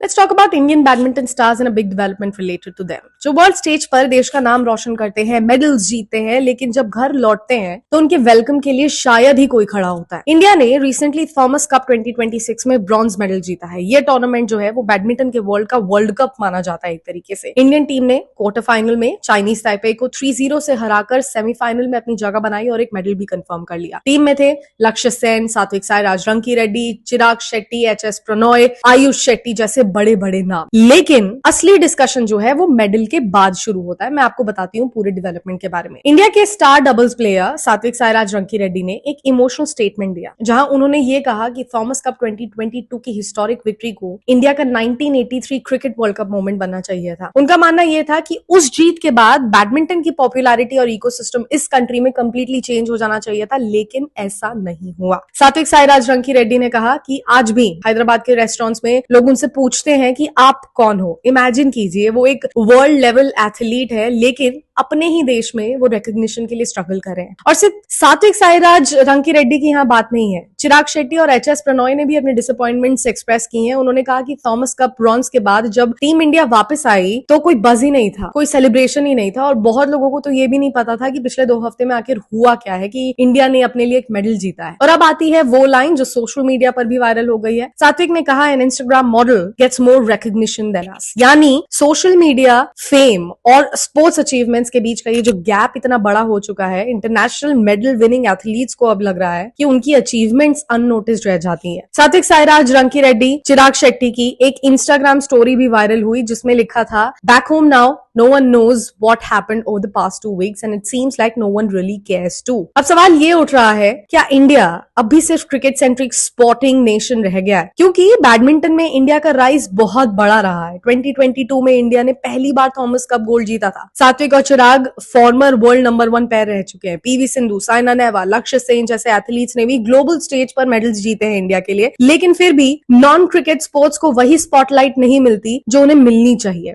Let's talk about Indian badminton stars and a big development related to them. जो world stage पर देश का नाम रोशन करते हैं, मेडल्स जीतते हैं, लेकिन जब घर लौटते हैं तो उनके वेलकम के लिए शायद ही कोई खड़ा होता है। इंडिया ने रिसेंटली थॉमस कप 2026 में ब्रॉन्ज मेडल जीता है। ये टूर्नामेंट जो है वो बैडमिंटन के वर्ल्ड का वर्ल्ड कप माना जाता है एक तरीके से। इंडियन टीम ने क्वार्टर फाइनल में चाइनीज ताइपे को 3-0 से हराकर सेमीफाइनल में अपनी जगह बनाई और एक मेडल भी कंफर्म कर लिया। टीम में थे लक्ष्य सेन, सात्विक साईराज रंकी रेड्डी, चिराग शेट्टी, एच.एस. प्रणॉय, आयुष शेट्टी जैसे बड़े बड़े नाम। लेकिन असली डिस्कशन जो है वो मेडल के बाद शुरू होता है। मैं आपको बताती हूँ पूरे डेवलपमेंट के बारे में। इंडिया के star doubles player Satwik Sairaj रंकी Reddy ने एक इमोशनल स्टेटमेंट दिया, जहां उन्होंने ये कहा कि थॉमस कप 2022 की हिस्टोरिक विक्ट्री को इंडिया का 1983 क्रिकेट वर्ल्ड कप मोमेंट बनना चाहिए था। उनका मानना यह था कि उस जीत के बाद बैडमिंटन की पॉपुलैरिटी और इकोसिस्टम इस कंट्री में कंप्लीटली चेंज हो जाना चाहिए था, लेकिन ऐसा नहीं हुआ। सात्विक साईराज रंकी रेड्डी ने कहा कि आज भी हैदराबाद के रेस्टोरेंट्स में लोग उनसे पूछते हैं कि आप कौन हो। इमेजिन कीजिए, वो एक वर्ल्ड लेवल एथलीट है, लेकिन अपने ही देश में वो रिकॉग्निशन के लिए स्ट्रगल कर रहे हैं। और सिर्फ सात्विक साईराज रंकी रेड्डी की यहाँ बात नहीं है, चिराग शेट्टी और एच.एस. प्रणॉय ने भी अपने डिसअपॉइंटमेंट्स एक्सप्रेस की हैं। उन्होंने कहा कि थॉमस कप ब्रॉन्ज के बाद जब टीम इंडिया वापस आई तो कोई बज ही नहीं था, कोई सेलिब्रेशन ही नहीं था, और बहुत लोगों को तो ये भी नहीं पता था कि पिछले 2 हफ्ते में आखिर हुआ क्या है कि इंडिया ने अपने लिए एक मेडल जीता है। और अब आती है वो लाइन जो सोशल मीडिया पर भी वायरल हो गई है। सात्विक ने कहा, an Instagram model gets more recognition than us. यानी सोशल मीडिया फेम और स्पोर्ट्स अचीवमेंट्स के बीच का ये जो गैप इतना बड़ा हो चुका है, इंटरनेशनल मेडल विनिंग एथलीट्स को अब लग रहा है कि उनकी अचीवमेंट्स अननोटिस्ड रह जाती हैं। सात्विक साईराज रंकी रेड्डी, चिराग शेट्टी की एक इंस्टाग्राम स्टोरी भी वायरल हुई जिसमें लिखा था, back home now no one knows what happened over the past 2 weeks and it seems like no one really cares too। अब सवाल ये उठ रहा है, क्या इंडिया अब भी सिर्फ क्रिकेट सेंट्रिक स्पोर्टिंग नेशन रह गया है? क्योंकि बैडमिंटन में इंडिया का राइज बहुत बड़ा रहा है। 2022 में इंडिया ने पहली बार थॉमस कप गोल्ड जीता था। सात्विक और चिराग फॉर्मर वर्ल्ड नंबर 1 पैर रह चुके हैं। पीवी सिंधु, साइना नेहवाल, लक्ष्य सेन जैसे एथलीट्स ने भी ग्लोबल स्टेज पर मेडल्स जीते हैं इंडिया के लिए, लेकिन फिर भी नॉन क्रिकेट स्पोर्ट्स को वही स्पॉटलाइट नहीं मिलती जो उन्हें मिलनी चाहिए।